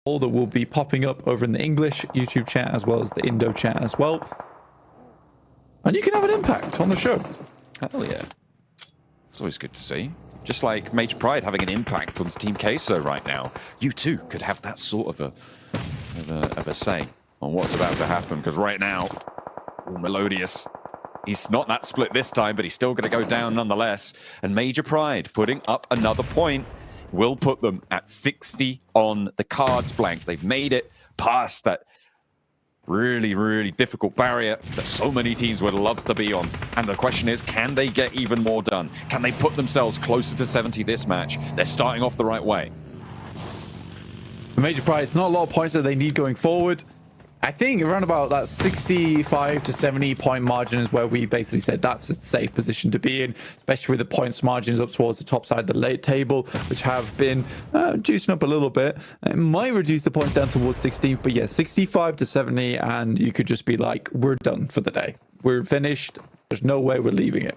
all that will be popping up over in the English YouTube chat as well as the Indo chat as well. And you can have an impact on the show. Hell yeah. It's always good to see. Just like Major Pride having an impact on Team Queso right now, you too could have that sort of a say on what's about to happen. Because right now, Melodious, he's not that split this time, but he's still going to go down nonetheless. And Major Pride putting up another point will put them at 60 on the cards blank. They've made it past that really, really difficult barrier that so many teams would love to be on. And the question is, can they get even more done? Can they put themselves closer to 70 this match? They're starting off the right way. For Major Pride, it's not a lot of points that they need going forward. I think around about that 65 to 70 point margin is where we basically said that's a safe position to be in, especially with the points margins up towards the top side of the late table, which have been juicing up a little bit. It might reduce the points down towards 16th, but yeah, 65 to 70, and you could just be like, we're done for the day. We're finished. There's no way we're leaving it.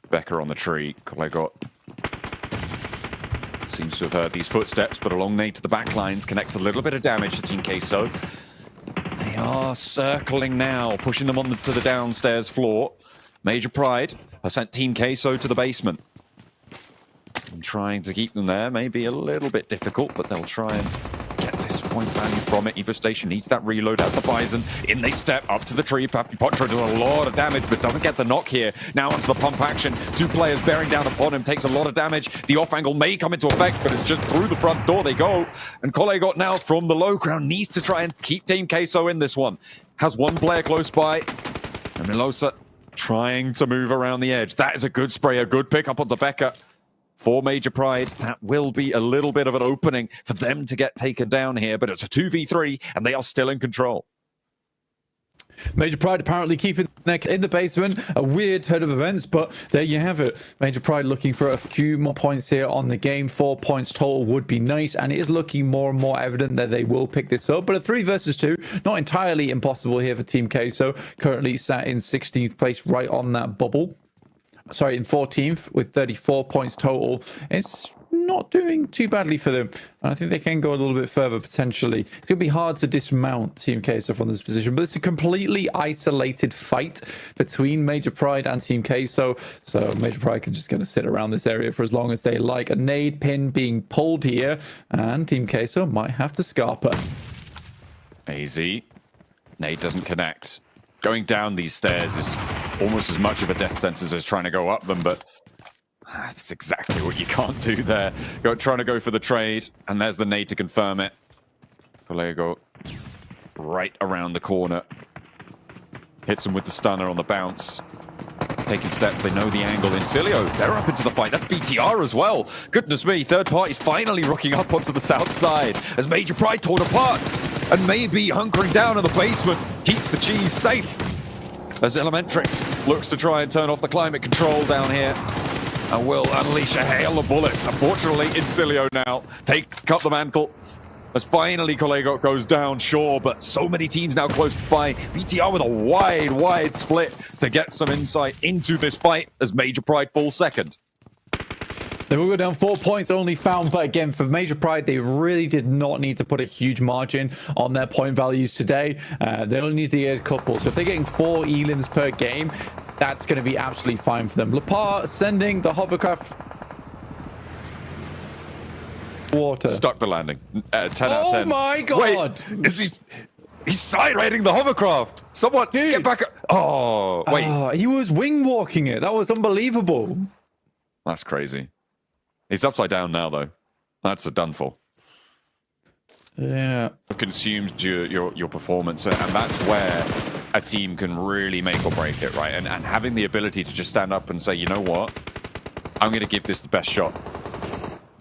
Becker on the tree. Kolego seems to have heard these footsteps, but a long nade to the back lines connects a little bit of damage to Team Queso. They are circling now, pushing them on to the downstairs floor. Major Pride have sent Team Queso to the basement. And trying to keep them there may be a little bit difficult, but they'll try and get this point value from it. Evo Station needs that reload out the Bison. In they step up to the tree. Papi Potro does a lot of damage, but doesn't get the knock here. Now onto the pump action. Two players bearing down upon him. Takes a lot of damage. The off angle may come into effect, but it's just through the front door they go. And Kolego now from the low ground needs to try and keep Team Queso in this one. Has one player close by. And Milosa trying to move around the edge. That is a good spray, a good pick up on the Becker. For Major Pride, that will be a little bit of an opening for them to get taken down here, but it's a 2v3, and they are still in control. Major Pride apparently keeping their in the basement. A weird turn of events, but there you have it. Major Pride looking for a few more points here on the game. 4 points total would be nice, and it is looking more and more evident that they will pick this up. But a 3 versus 2, not entirely impossible here for Team Queso. Currently sat in 16th place, right on that bubble. Sorry, in 14th with 34 points total. It's not doing too badly for them. And I think they can go a little bit further potentially. It's going to be hard to dismount Team Queso from this position, but it's a completely isolated fight between Major Pride and Team Queso. So Major Pride can just going to sit around this area for as long as they like. A nade pin being pulled here, and Team Queso might have to Scarpa. AZ. Nade doesn't connect. Going down these stairs is almost as much of a death sentence as trying to go up them, but that's exactly what you can't do there. Trying to go for the trade, and there's the nade to confirm it. Kolego right around the corner. Hits him with the stunner on the bounce. Taking steps, they know the angle. Incilio, they're up into the fight. That's BTR as well. Goodness me, third party's finally rocking up onto the south side as Major Pride torn apart. And maybe hunkering down in the basement keeps the cheese safe. As Elementrix looks to try and turn off the climate control down here. And will unleash a hail of bullets. Unfortunately, Incilio now take up the mantle. As finally Kolego goes down, sure, but so many teams now close by. BTR with a wide split to get some insight into this fight as Major Pride falls second. They will go down 4 points only found, but again, for Major Pride, they really did not need to put a huge margin on their point values today. They only need to get a couple. So if they're getting 4 elims per game, that's going to be absolutely fine for them. Lepar sending the hovercraft water. Stuck the landing. 10 out of 10. Oh my god! Wait, he's side raiding the hovercraft. Someone get back. Oh, wait. He was wing walking it. That was unbelievable. That's crazy. He's upside down now, though. That's a done for. Yeah. Consumes your performance, and that's where a team can really make or break it, right? And having the ability to just stand up and say, you know what? I'm going to give this the best shot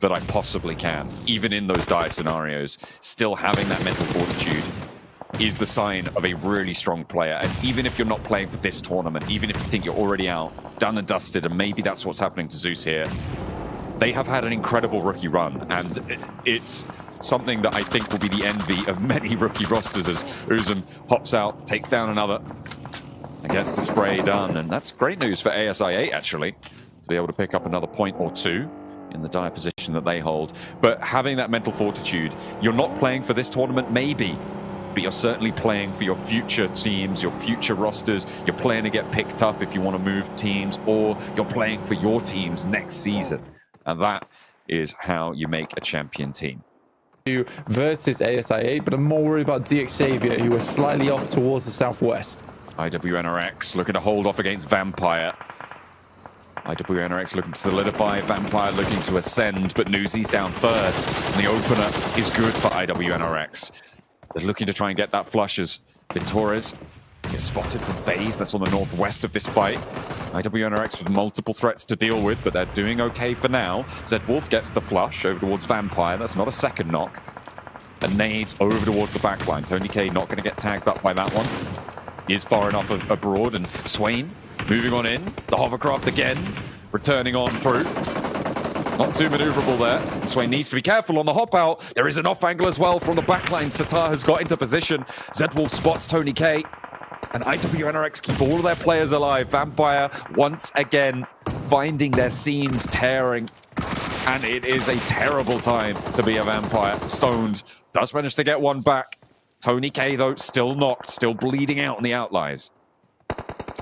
that I possibly can, even in those dire scenarios. Still having that mental fortitude is the sign of a really strong player. And even if you're not playing for this tournament, even if you think you're already out, done and dusted, and maybe that's what's happening to Zeus here, they have had an incredible rookie run, and it's something that I think will be the envy of many rookie rosters as Uzum hops out, takes down another, and gets the spray done. And that's great news for ASI8, actually, to be able to pick up another point or two in the dire position that they hold. But having that mental fortitude, you're not playing for this tournament, maybe, but you're certainly playing for your future teams, your future rosters. You're playing to get picked up if you want to move teams, or you're playing for your teams next season. And that is how you make a champion team. Versus ASI8, but I'm more worried about DX Xavier, who are slightly off towards the southwest. IWNRX looking to hold off against Vampire. IWNRX looking to solidify, Vampire looking to ascend, but Newsy's down first, and the opener is good for IWNRX. They're looking to try and get that flush as Ventores gets spotted from FaZe. That's on the northwest of this fight. IWNRX with multiple threats to deal with, but they're doing okay for now. Zedwolf gets the flush over towards Vampire. That's not a second knock. And nades over towards the backline. Tony K not going to get tagged up by that one. He is far enough abroad, and Swain moving on in. The hovercraft again, returning on through. Not too maneuverable there. Swain needs to be careful on the hop out. There is an off angle as well from the backline. Satar has got into position. Zedwolf spots Tony K. And IWNRX keep all of their players alive. Vampire once again finding their seams tearing. And it is a terrible time to be a Vampire. Stoned does manage to get one back. Tony K, though, still knocked, still bleeding out on the outliers.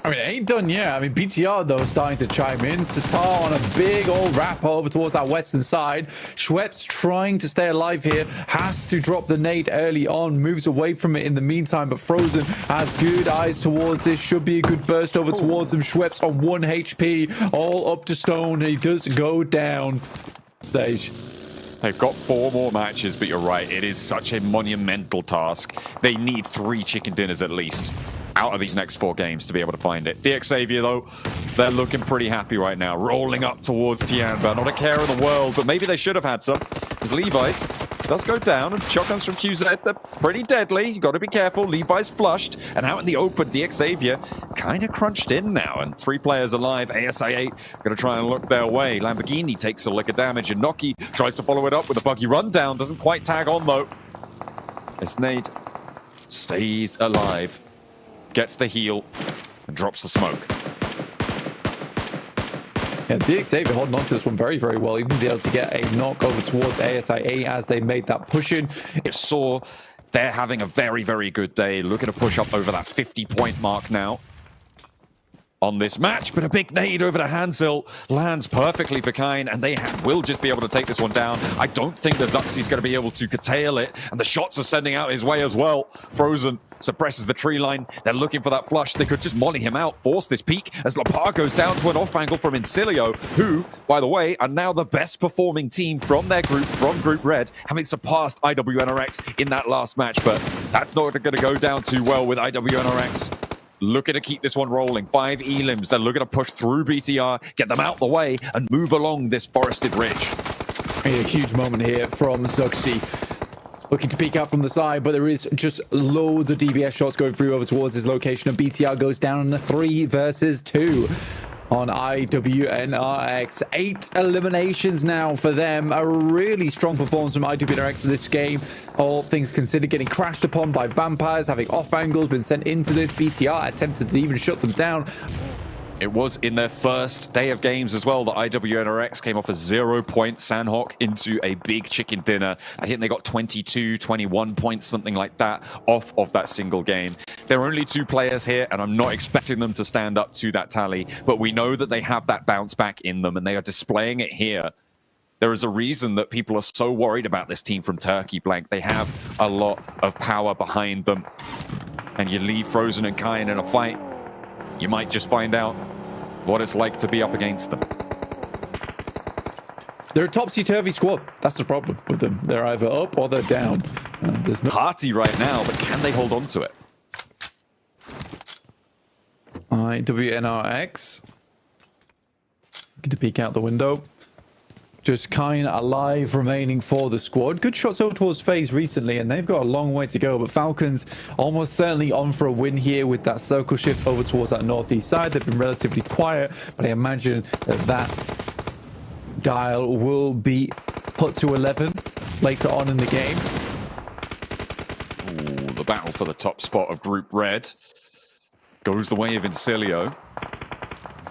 I mean, it ain't done yet. I mean, BTR, though, starting to chime in. Satar on a big old wrap over towards that western side. Schweppes trying to stay alive here. Has to drop the nade early on. Moves away from it in the meantime, but Frozen has good eyes towards this. Should be a good burst over towards him. Schweppes on 1 HP. All up to Stone. And he does go down. Stage. They've got 4 more matches, but you're right. It is such a monumental task. They need 3 chicken dinners at least out of these next 4 games to be able to find it. DX Xavier, though, they're looking pretty happy right now. Rolling up towards Tianba. Not a care in the world, but maybe they should have had some. As Levi's does go down, and shotguns from QZ, they're pretty deadly. You got to be careful. Levi's flushed, and out in the open, DX Xavier kind of crunched in now, and 3 players alive. ASI8 going to try and look their way. Lamborghini takes a lick of damage, and Noki tries to follow it up with a buggy rundown. Doesn't quite tag on, though. As Nade stays alive, gets the heal, and drops the smoke. Yeah, DX Xavier holding on to this one very, very well. Even be able to get a knock over towards ASI8 as they made that push in. It saw they're having a very, very good day. Looking to push up over that 50-point mark now on this match, but a big nade over to Hansel lands perfectly for Kine, and they will just be able to take this one down. I don't think the Zuxi's going to be able to curtail it, and the shots are sending out his way as well. Frozen suppresses the tree line. They're looking for that flush. They could just molly him out, force this peak as Lapar goes down to an off angle from Incilio, who, by the way, are now the best performing team from their group, from Group Red, having surpassed IWNRX in that last match, but that's not going to go down too well with IWNRX. Looking to keep this one rolling. 5 elims. They're looking to push through BTR, get them out the way, and move along this forested ridge. A huge moment here from Zuxi. Looking to peek out from the side, but there is just loads of DBS shots going through over towards his location, and BTR goes down in a 3 versus 2 on IWNRX. 8 eliminations now for them. A really strong performance from IWNRX in this game. All things considered, getting crashed upon by Vampires, having off angles, been sent into this. BTR attempted to even shut them down. It was in their first day of games as well that IWNRX came off a 0-point Sandhawk into a big chicken dinner. I think they got 22, 21 points, something like that, off of that single game. There are only 2 players here, and I'm not expecting them to stand up to that tally, but we know that they have that bounce back in them, and they are displaying it here. There is a reason that people are so worried about this team from Turkey, Blank. They have a lot of power behind them, and you leave Frozen and Kine in a fight, you might just find out what it's like to be up against them. They're a topsy-turvy squad. That's the problem with them. They're either up or they're down. There's no Party right now, but can they hold on to it? IWNRX. Get to peek out the window. Just Kine alive remaining for the squad. Good shots over towards FaZe recently, and they've got a long way to go. But Falcons almost certainly on for a win here with that circle shift over towards that northeast side. They've been relatively quiet, but I imagine that dial will be put to 11 later on in the game. Ooh, the battle for the top spot of Group Red goes the way of Incilio.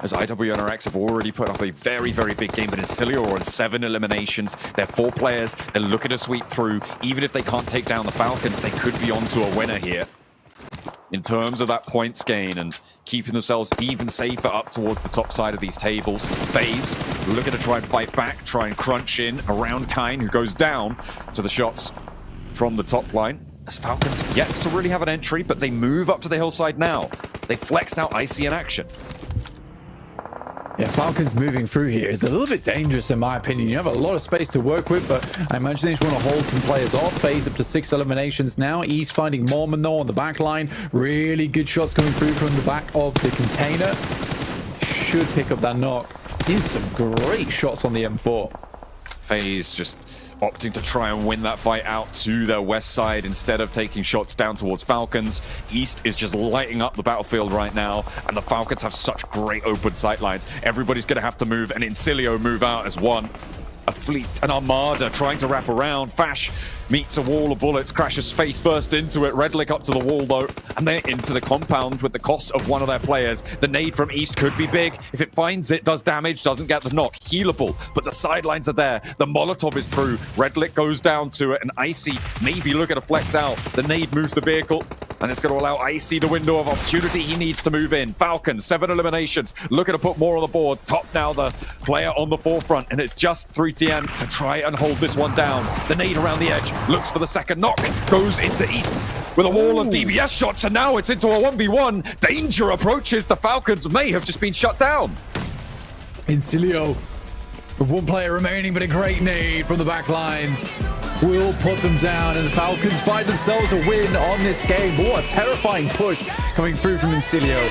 as IWNRX have already put up a very, very big game, but Incilio are on 7 eliminations. They're 4 players. They're looking to sweep through. Even if they can't take down the Falcons, they could be onto a winner here. In terms of that points gain and keeping themselves even safer up towards the top side of these tables. FaZe looking to try and fight back, try and crunch in around Kine, who goes down to the shots from the top line. As Falcons yet to really have an entry, but they move up to the hillside now. They flexed out Icy in action. Yeah, Falcons moving through here is a little bit dangerous in my opinion. You have a lot of space to work with, but I imagine they just want to hold some players off. FaZe up to 6 eliminations now. East finding Mormon though on the back line. Really good shots coming through from the back of the container. Should pick up that knock. These some great shots on the M4. FaZe just opting to try and win that fight out to their west side instead of taking shots down towards Falcons. East is just lighting up the battlefield right now, and the Falcons have such great open sight lines. Everybody's going to have to move, and Incilio move out as one. A fleet, an armada trying to wrap around. Fash meets a wall of bullets, crashes face first into it. Redlick up to the wall though, and they're into the compound with the cost of one of their players. The nade from East could be big. If it finds it, does damage, doesn't get the knock. Healable, but the sidelines are there. The Molotov is through. Redlick goes down to it, and Icy maybe looking to flex out. The nade moves the vehicle, and it's going to allow Icy the window of opportunity he needs to move in. Falcons, 7 eliminations, looking to put more on the board. Top now the player on the forefront, and it's just 3TM to try and hold this one down. The nade around the edge, looks for the second knock, goes into East with a wall of DBS shots, and now it's into a 1v1. Danger approaches. The Falcons may have just been shut down. Incilio with 1 player remaining, but a great nade from the back lines will put them down, and the Falcons find themselves a win on this game. But what a terrifying push coming through from Incilio.